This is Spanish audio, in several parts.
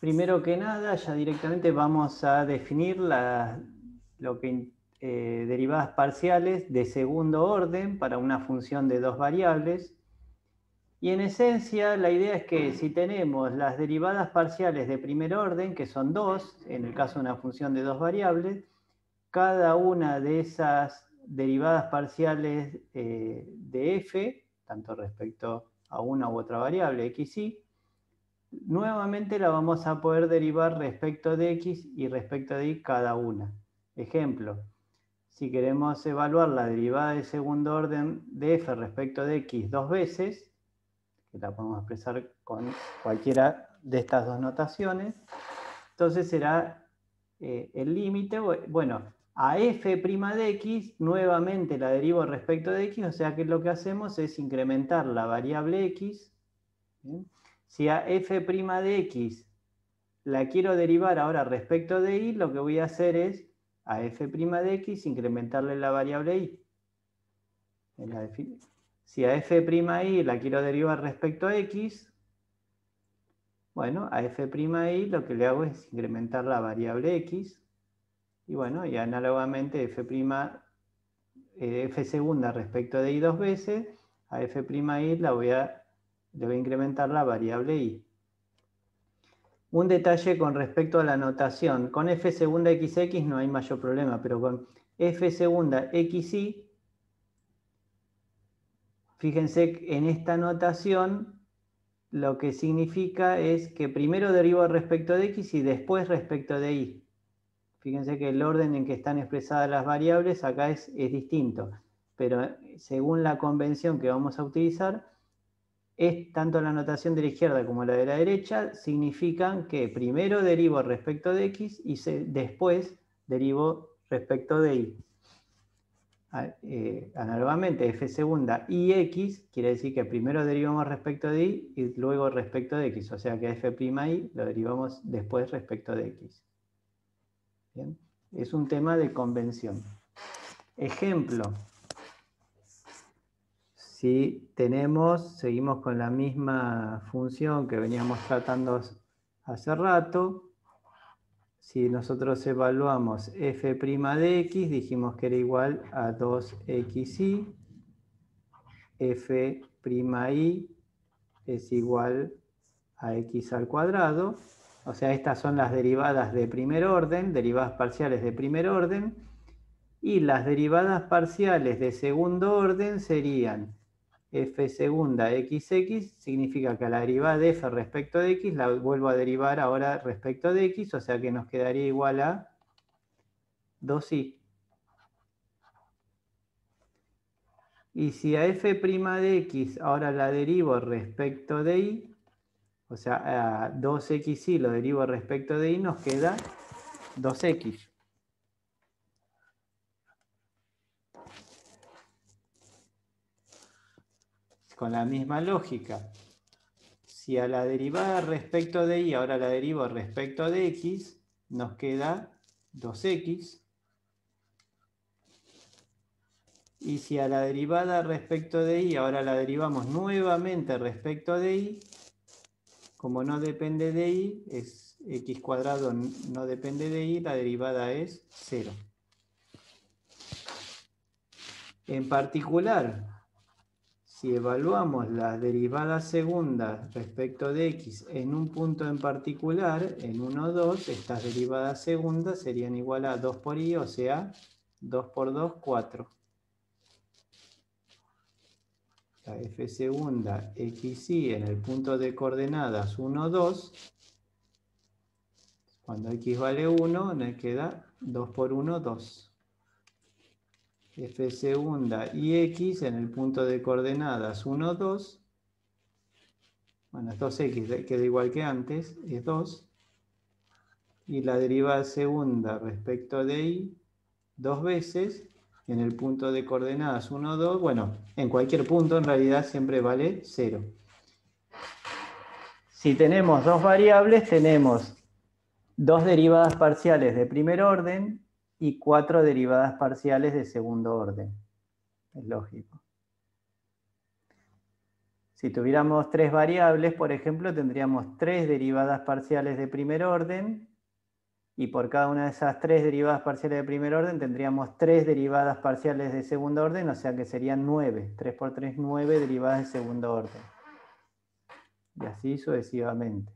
Primero que nada, ya directamente vamos a definir derivadas parciales de segundo orden para una función de dos variables. Y en esencia, la idea es que si tenemos las derivadas parciales de primer orden, que son dos, en el caso de una función de dos variables, cada una de esas derivadas parciales de f, tanto respecto a una u otra variable, x, y, nuevamente la vamos a poder derivar respecto de x y respecto de y cada una. Ejemplo, si queremos evaluar la derivada de segundo orden de f respecto de x dos veces, que la podemos expresar con cualquiera de estas dos notaciones, entonces será el límite, bueno, a f' de x, nuevamente la derivo respecto de x, o sea que lo que hacemos es incrementar la variable x. ¿Bien? Si a f' de x la quiero derivar ahora respecto de y, lo que voy a hacer es a f' de x incrementarle la variable y. Si a f'y la quiero derivar respecto a x, bueno, a f'y lo que le hago es incrementar la variable x. Y bueno, y análogamente f segunda respecto de y dos veces, a f'y le voy a incrementar la variable y. Un detalle con respecto a la notación. Con f segunda xx no hay mayor problema, pero con f segunda xy, fíjense que en esta notación lo que significa es que primero derivo respecto de x y después respecto de y. Fíjense que el orden en que están expresadas las variables acá es distinto, pero según la convención que vamos a utilizar, tanto la notación de la izquierda como la de la derecha significan que primero derivo respecto de x y después derivo respecto de y. Análogamente, f segunda y x quiere decir que primero derivamos respecto de y y luego respecto de x, o sea que a f'y lo derivamos después respecto de x. ¿Bien? Es un tema de convención. Ejemplo. Si seguimos con la misma función que veníamos tratando hace rato, si nosotros evaluamos f' de x, dijimos que era igual a 2xy, f'y es igual a x al cuadrado, o sea, estas son las derivadas de primer orden, derivadas parciales de primer orden, y las derivadas parciales de segundo orden serían f segunda xx, significa que a la derivada de f respecto de x la vuelvo a derivar ahora respecto de x, o sea que nos quedaría igual a 2y. Y si a f' de x ahora la derivo respecto de y, o sea, a 2xy lo derivo respecto de y, nos queda 2x. Con la misma lógica, si a la derivada respecto de y ahora la derivo respecto de x, nos queda 2x. Y si a la derivada respecto de y ahora la derivamos nuevamente respecto de y, como no depende de y, es x cuadrado no depende de y, la derivada es 0. En particular, si evaluamos las derivadas segundas respecto de x en un punto en particular, en 1, 2, estas derivadas segundas serían igual a 2 por y, o sea, 2 por 2, 4. La f segunda xy en el punto de coordenadas 1, 2, cuando x vale 1, nos queda 2 por 1, 2. F segunda y x en el punto de coordenadas 1, 2, bueno, es 2x, queda igual que antes, es 2. Y la derivada segunda respecto de y, 2 veces, en el punto de coordenadas 1, 2, bueno, en cualquier punto en realidad siempre vale 0. Si tenemos dos variables, tenemos dos derivadas parciales de primer orden y 4 derivadas parciales de segundo orden. Es lógico. Si tuviéramos 3 variables, por ejemplo, tendríamos 3 derivadas parciales de primer orden, y por cada una de esas 3 derivadas parciales de primer orden tendríamos 3 derivadas parciales de segundo orden, o sea que serían 9. 3 por 3, 9 derivadas de segundo orden. Y así sucesivamente.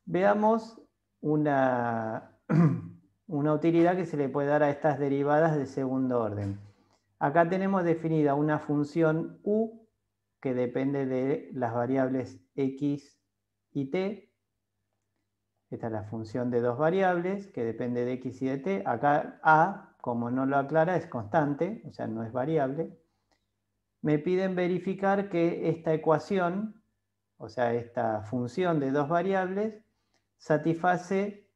Veamos una utilidad que se le puede dar a estas derivadas de segundo orden. Acá tenemos definida una función u que depende de las variables x y t. Esta es la función de dos variables que depende de x y de t. Acá a, como no lo aclara, es constante, o sea, no es variable. Me piden verificar que esta ecuación, o sea, esta función de dos variables, satisface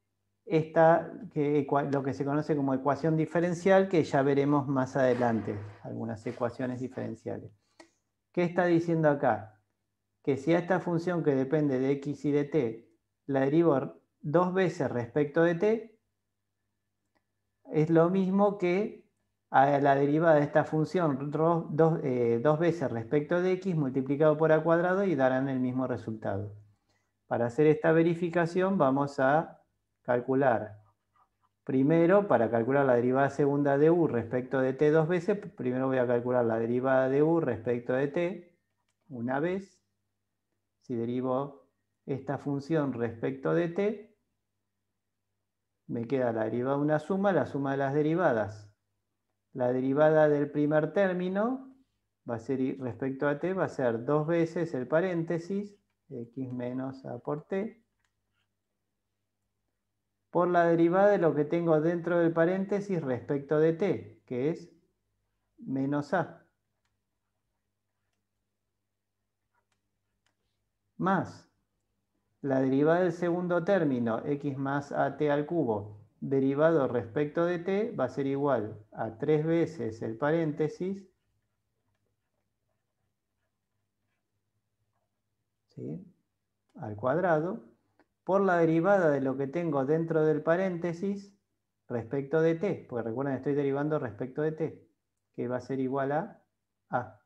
lo que se conoce como ecuación diferencial, que ya veremos más adelante, algunas ecuaciones diferenciales. ¿Qué está diciendo acá? Que si a esta función que depende de x y de t la derivo 2 veces respecto de t, es lo mismo que a la derivada de esta función 2 veces respecto de x multiplicado por a cuadrado y darán el mismo resultado. Para hacer esta verificación vamos a calcular, primero, para calcular la derivada segunda de u respecto de t 2 veces, primero voy a calcular la derivada de u respecto de t una vez. Si derivo esta función respecto de t, me queda la derivada de una suma, la suma de las derivadas. La derivada del primer término va a ser, respecto a t, va a ser 2 veces el paréntesis, x menos a por t, por la derivada de lo que tengo dentro del paréntesis respecto de t, que es menos a, más la derivada del segundo término, x más at al cubo, derivado respecto de t, va a ser igual a 3 veces el paréntesis, ¿sí?, al cuadrado, por la derivada de lo que tengo dentro del paréntesis respecto de t, porque recuerden, estoy derivando respecto de t, que va a ser igual a a.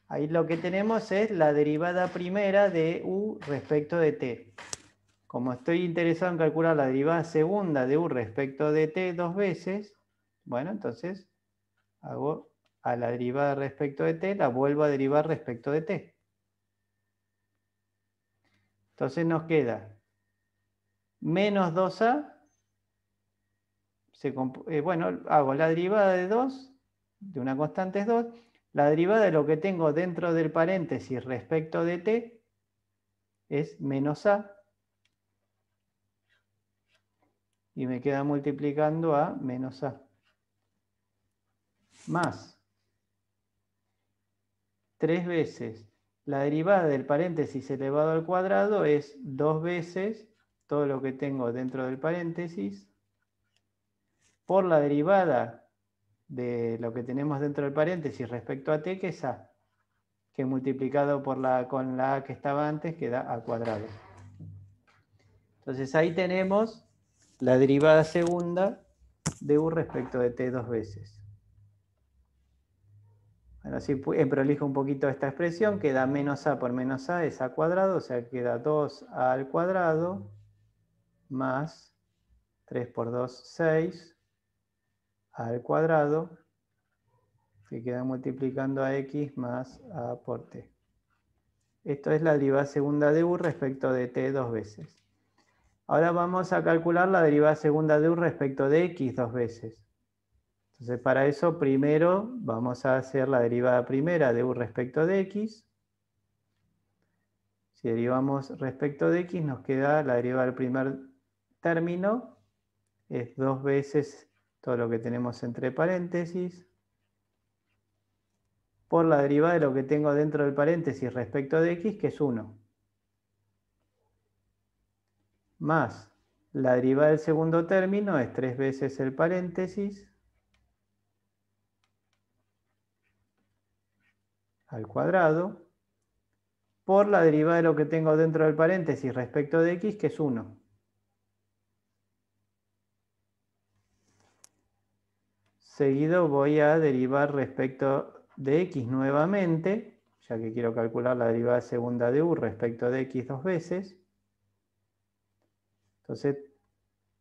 Ahí lo que tenemos es la derivada primera de u respecto de t. Como estoy interesado en calcular la derivada segunda de u respecto de t 2 veces, bueno, entonces hago a la derivada respecto de t, la vuelvo a derivar respecto de t. Entonces nos queda menos 2a, bueno, hago la derivada de 2, de una constante es 2, la derivada de lo que tengo dentro del paréntesis respecto de t es menos a, y me queda multiplicando a menos a, más 3 veces la derivada del paréntesis elevado al cuadrado es 2 veces todo lo que tengo dentro del paréntesis, por la derivada de lo que tenemos dentro del paréntesis respecto a t, que es a, que multiplicado con la a que estaba antes queda a cuadrado. Entonces ahí tenemos la derivada segunda de u respecto de t 2 veces. Bueno, así prolijo un poquito esta expresión, queda menos a por menos a es a cuadrado, o sea, queda 2a al cuadrado más 3 por 2, 6 al cuadrado, que queda multiplicando a x más a por t. Esto es la derivada segunda de u respecto de t 2 veces. Ahora vamos a calcular la derivada segunda de u respecto de x 2 veces. Entonces, para eso primero vamos a hacer la derivada primera de u respecto de x. Si derivamos respecto de x, nos queda la derivada del primer término, es 2 veces todo lo que tenemos entre paréntesis, por la derivada de lo que tengo dentro del paréntesis respecto de x, que es 1. Más la derivada del segundo término, es 3 veces el paréntesis, al cuadrado, por la derivada de lo que tengo dentro del paréntesis respecto de x, que es 1. seguido voy a derivar respecto de x nuevamente, ya que quiero calcular la derivada segunda de u respecto de x dos veces. Entonces,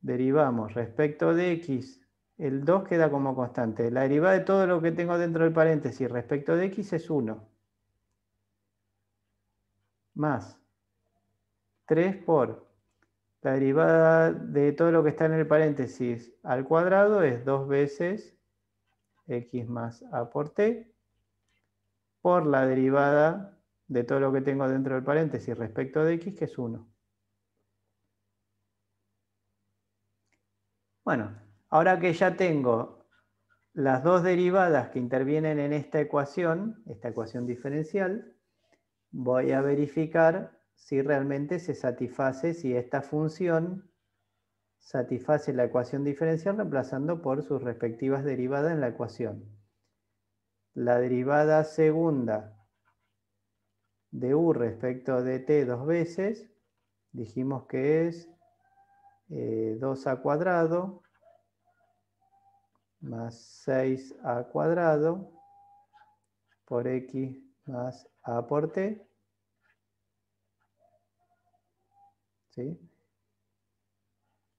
derivamos respecto de x, el 2 queda como constante. La derivada de todo lo que tengo dentro del paréntesis respecto de x es 1. Más 3 por la derivada de todo lo que está en el paréntesis al cuadrado es 2 veces x más a por t, por la derivada de todo lo que tengo dentro del paréntesis respecto de x, que es 1. Bueno, ahora que ya tengo las dos derivadas que intervienen en esta ecuación diferencial, voy a verificar si realmente se satisface, si esta función satisface la ecuación diferencial reemplazando por sus respectivas derivadas en la ecuación. La derivada segunda de u respecto de t dos veces, dijimos que es 2a cuadrado más 6a cuadrado por x más a por t. ¿Sí?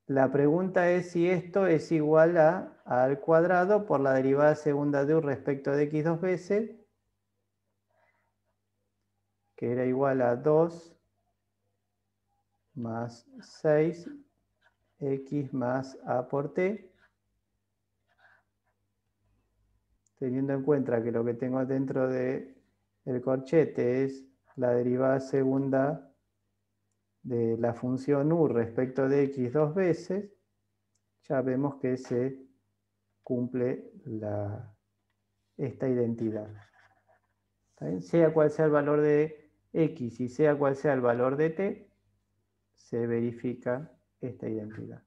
La pregunta es si esto es igual a al cuadrado por la derivada segunda de u respecto de x dos veces, que era igual a 2 más 6x más a por t, teniendo en cuenta que lo que tengo dentro del corchete es la derivada segunda de la función u respecto de x dos veces, ya vemos que se cumple esta identidad. ¿Está bien? Sea cual sea el valor de x y sea cual sea el valor de t, se verifica esta identidad.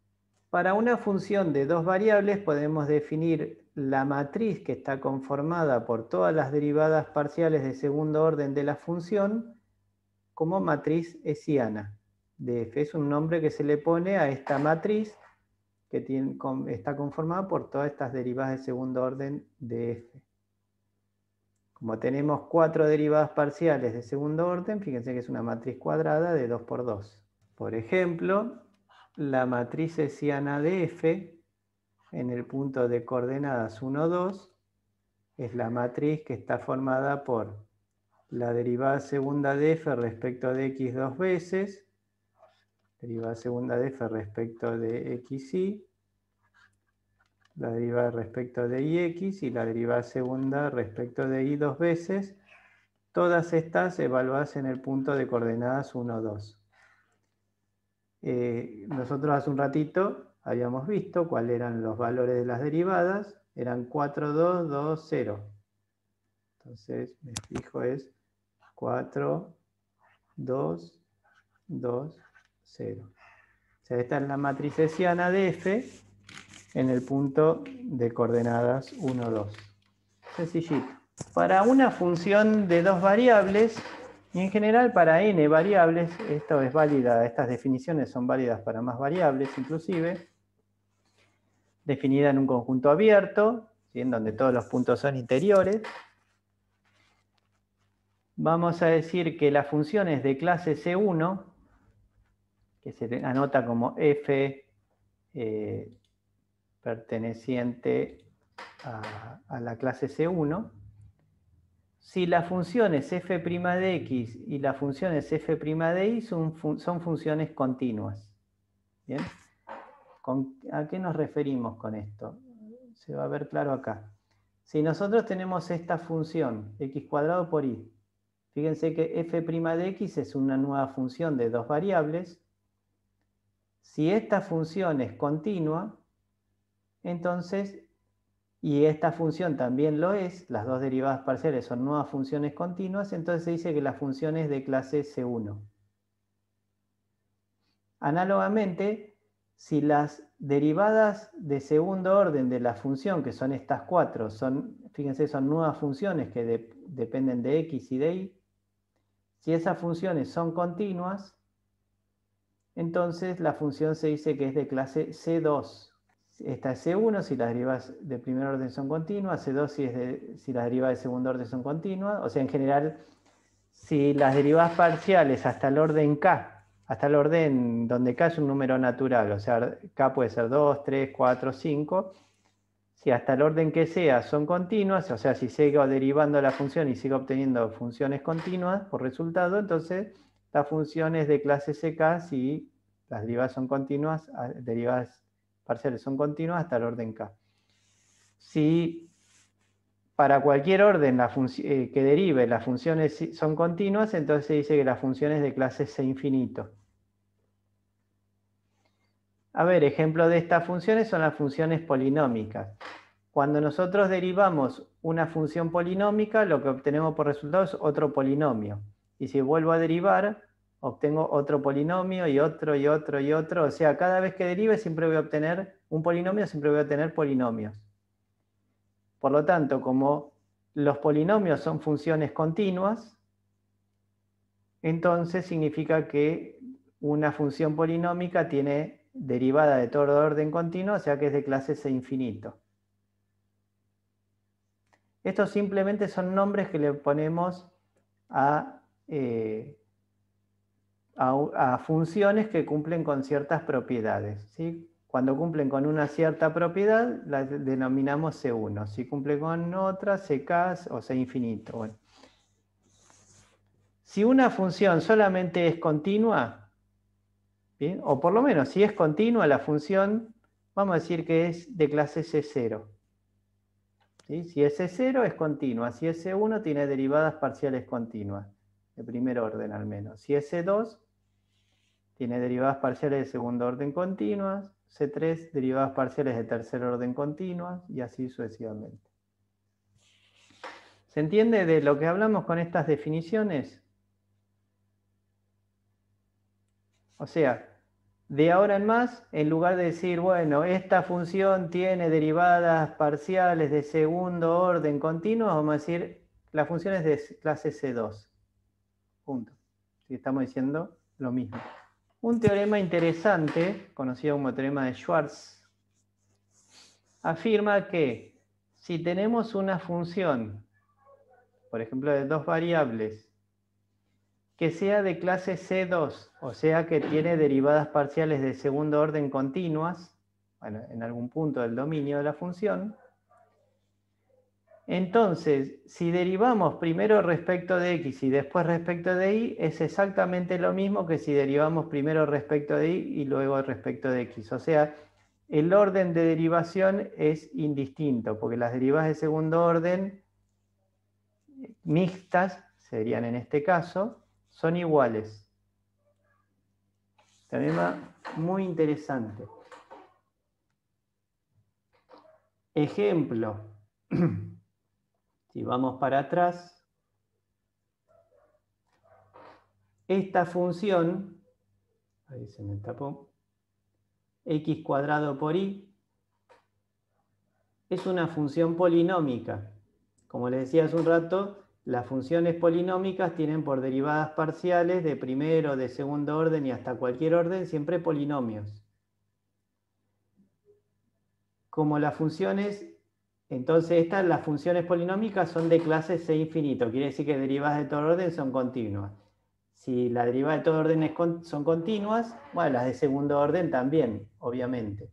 Para una función de dos variables podemos definir la matriz que está conformada por todas las derivadas parciales de segundo orden de la función como matriz hessiana de f. Es un nombre que se le pone a esta matriz que está conformada por todas estas derivadas de segundo orden de f. Como tenemos 4 derivadas parciales de segundo orden, fíjense que es una matriz cuadrada de 2 por 2. Por ejemplo, la matriz hessiana de f en el punto de coordenadas 1, 2 es la matriz que está formada por la derivada segunda de f respecto de x dos veces, derivada segunda de f respecto de xy, la derivada respecto de ix y la derivada segunda respecto de y dos veces, todas estas evaluadas en el punto de coordenadas 1, 2. Nosotros hace un ratito habíamos visto cuáles eran los valores de las derivadas, eran 4, 2, 2, 0. Entonces, me fijo es 4, 2, 2, 0. O sea, esta es la matriz hessiana de f en el punto de coordenadas 1, 2. Sencillito. Para una función de dos variables, y en general para n variables, esto es válida, estas definiciones son válidas para más variables inclusive, definida en un conjunto abierto, ¿sí? En donde todos los puntos son interiores. Vamos a decir que la función es de clase C1, que se anota como f perteneciente a la clase C1. Si la función es f' de x y la función es f' de y, son funciones continuas. ¿Bien? ¿A qué nos referimos con esto? Se va a ver claro acá. Si nosotros tenemos esta función, x cuadrado por y, fíjense que f' de x es una nueva función de dos variables. Si esta función es continua, entonces, y esta función también lo es, las dos derivadas parciales son nuevas funciones continuas, entonces se dice que la función es de clase C1. Análogamente, si las derivadas de segundo orden de la función, que son estas 4, fíjense, son nuevas funciones que dependen de x y de y, si esas funciones son continuas, entonces la función se dice que es de clase C2. Esta es C1 si las derivadas de primer orden son continuas, C2 si las derivadas de segundo orden son continuas. O sea, en general, si las derivadas parciales hasta el orden K, hasta el orden donde K es un número natural, o sea, K puede ser 2, 3, 4, 5, si hasta el orden que sea son continuas, o sea, si sigo derivando la función y sigo obteniendo funciones continuas por resultado, entonces la función es de clase CK si las derivadas son continuas, derivadas parciales son continuas hasta el orden K. Si para cualquier orden que derive las funciones son continuas, entonces se dice que la función es de clase C infinito. A ver, ejemplos de estas funciones son las funciones polinómicas. Cuando nosotros derivamos una función polinómica, lo que obtenemos por resultado es otro polinomio. Y si vuelvo a derivar, obtengo otro polinomio y otro y otro y otro. O sea, cada vez que derive siempre voy a obtener un polinomio, siempre voy a obtener polinomios. Por lo tanto, como los polinomios son funciones continuas, entonces significa que una función polinómica tiene derivada de todo orden continuo, o sea que es de clase C infinito. Estos simplemente son nombres que le ponemos a funciones que cumplen con ciertas propiedades, ¿sí? Cuando cumplen con una cierta propiedad, la denominamos C1. Si cumple con otra, CK o C infinito. Bueno. Si una función solamente es continua, ¿bien? O por lo menos si es continua la función, vamos a decir que es de clase C0. ¿Sí? Si es C0 es continua, si es C1 tiene derivadas parciales continuas, de primer orden al menos. Si es C2 tiene derivadas parciales de segundo orden continuas, C3 derivadas parciales de tercer orden continuas y así sucesivamente. ¿Se entiende de lo que hablamos con estas definiciones? O sea, de ahora en más, en lugar de decir, bueno, esta función tiene derivadas parciales de segundo orden continuo, vamos a decir, la función es de clase C2. Punto. ¿Sí? Estamos diciendo lo mismo. Un teorema interesante, conocido como teorema de Schwarz, afirma que si tenemos una función, por ejemplo, de dos variables, que sea de clase C2, o sea que tiene derivadas parciales de segundo orden continuas, bueno, en algún punto del dominio de la función, entonces, si derivamos primero respecto de x y después respecto de y, es exactamente lo mismo que si derivamos primero respecto de y y luego respecto de x. O sea, el orden de derivación es indistinto, porque las derivadas de segundo orden mixtas, serían en este caso, son iguales. Teorema muy interesante. Ejemplo. Si vamos para atrás, esta función, ahí se me tapó, x cuadrado por y, es una función polinómica. Como les decía hace un rato, las funciones polinómicas tienen por derivadas parciales de primero, de segundo orden y hasta cualquier orden, siempre polinomios. Como las funciones, entonces las funciones polinómicas son de clase C infinito, quiere decir que derivadas de todo orden son continuas. Si las derivadas de todo orden son continuas, bueno, las de segundo orden también, obviamente.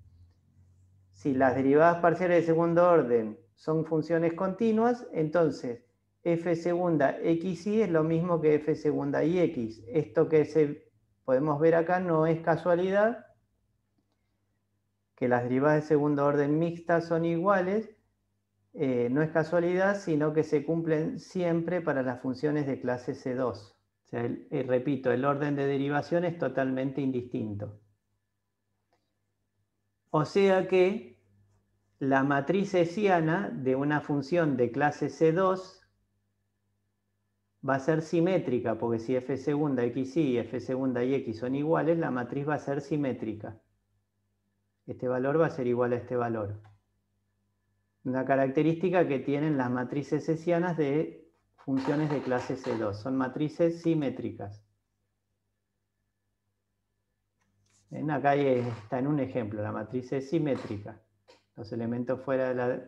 Si las derivadas parciales de segundo orden son funciones continuas, entonces f segunda xy es lo mismo que f segunda y x. Esto que podemos ver acá no es casualidad, que las derivadas de segundo orden mixtas son iguales, no es casualidad, sino que se cumplen siempre para las funciones de clase C2. O sea, repito, el orden de derivación es totalmente indistinto. O sea que la matriz hessiana de una función de clase C2 va a ser simétrica, porque si f segunda xy y f segunda y x son iguales, la matriz va a ser simétrica. Este valor va a ser igual a este valor. Una característica que tienen las matrices hessianas de funciones de clase C2. Son matrices simétricas. Acá está en un ejemplo, la matriz es simétrica. Los elementos fuera de la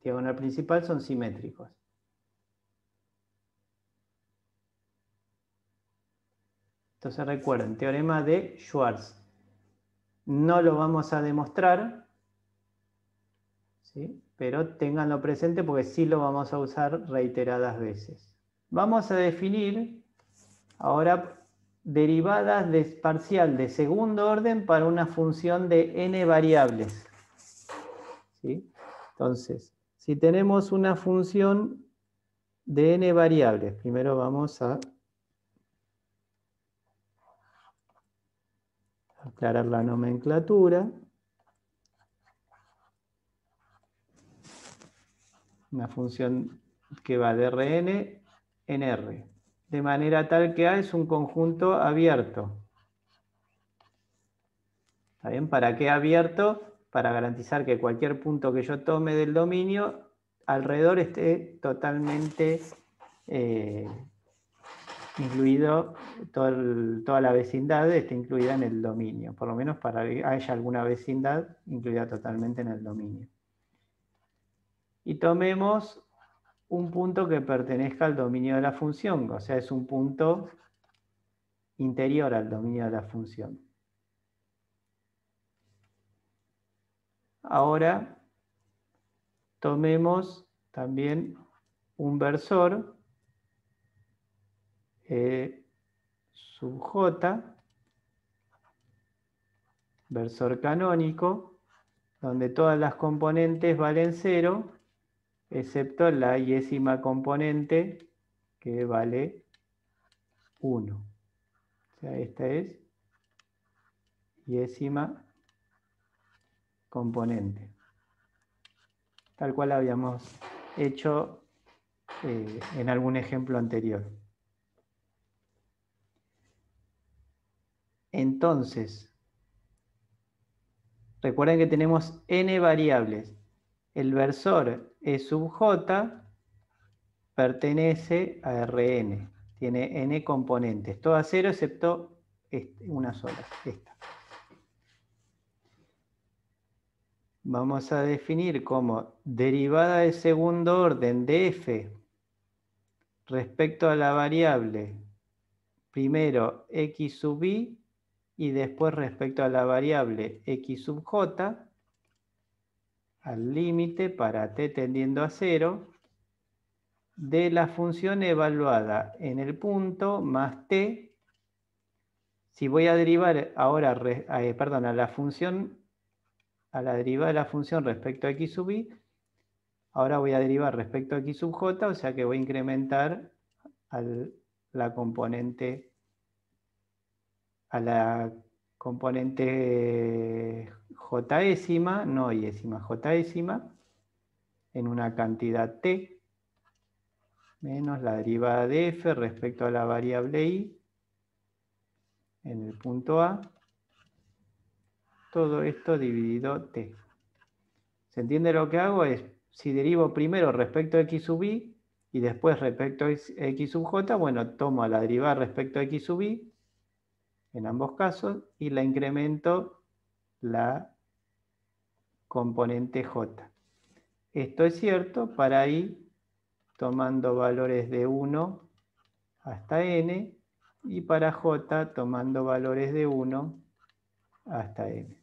diagonal principal son simétricos. Entonces recuerden, teorema de Schwarz. No lo vamos a demostrar, ¿sí? Pero ténganlo presente porque sí lo vamos a usar reiteradas veces. Vamos a definir ahora derivadas de parcial de segundo orden para una función de n variables. ¿Sí? Entonces, si tenemos una función de n variables, primero vamos a aclarar la nomenclatura. Una función que va de Rn en R, de manera tal que A es un conjunto abierto. ¿Está bien? ¿Para qué abierto? Para garantizar que cualquier punto que yo tome del dominio, alrededor esté totalmente incluido, toda la vecindad esté incluida en el dominio, por lo menos para que haya alguna vecindad incluida totalmente en el dominio. Y tomemos un punto que pertenezca al dominio de la función, o sea, es un punto interior al dominio de la función. Ahora, tomemos también un versor sub j, versor canónico, donde todas las componentes valen 0, excepto la yésima componente que vale 1. O sea, esta es yésima componente, tal cual habíamos hecho en algún ejemplo anterior. Entonces, recuerden que tenemos n variables. El versor E sub j pertenece a Rn, tiene n componentes, todas 0 excepto una sola, esta. Vamos a definir como derivada de segundo orden de f respecto a la variable primero x sub i y después respecto a la variable x sub j al límite para t tendiendo a 0 de la función evaluada en el punto más t. Si voy a derivar ahora a la función, a la derivada de la función respecto a x sub i, ahora voy a derivar respecto a x sub j, o sea que voy a incrementar la componente jésima, no yésima, jésima, en una cantidad t, menos la derivada de f respecto a la variable i en el punto A, todo esto dividido t. ¿Se entiende lo que hago? Es, si derivo primero respecto a x sub i y después respecto a x sub j, bueno, tomo la derivada respecto a x sub i, en ambos casos, y la incremento la componente j. Esto es cierto para i tomando valores de 1 hasta n, y para j tomando valores de 1 hasta n.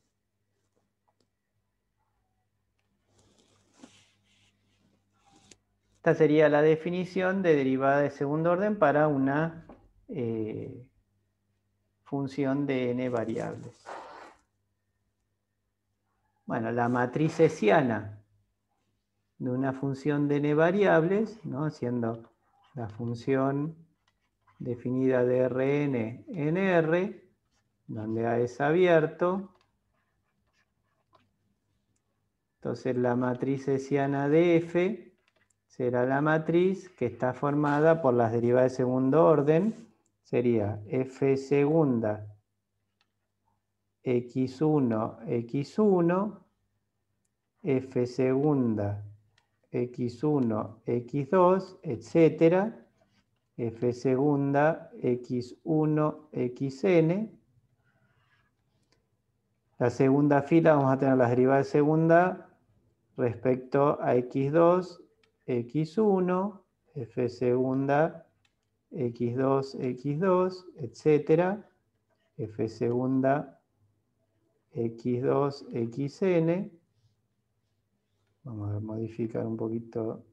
Esta sería la definición de derivada de segundo orden para una función de n variables. Bueno, la matriz hessiana de una función de n variables, ¿no? Siendo la función definida de Rn en R, donde A es abierto. Entonces la matriz hessiana de F será la matriz que está formada por las derivadas de segundo orden. Sería F segunda x1, x1, F segunda x1, x2, etcétera, F segunda x1, xn. La segunda fila vamos a tener las derivadas de segunda respecto a x2, x1, f segunda, x2, x2, etc. f segunda, x2, xn. Vamos a modificar un poquito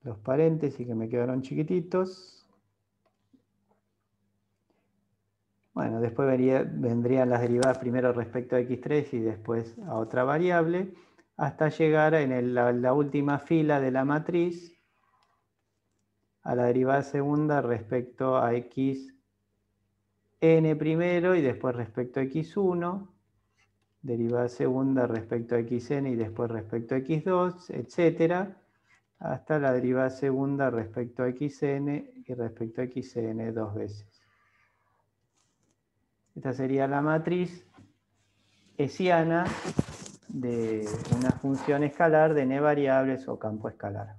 los paréntesis que me quedaron chiquititos. Bueno, después vendrían las derivadas primero respecto a x3 y después a otra variable, hasta llegar en la última fila de la matriz a la derivada segunda respecto a xn primero y después respecto a x1, derivada segunda respecto a xn y después respecto a x2, etc., hasta la derivada segunda respecto a xn y respecto a xn dos veces. Esta sería la matriz hessiana de una función escalar de n variables o campo escalar.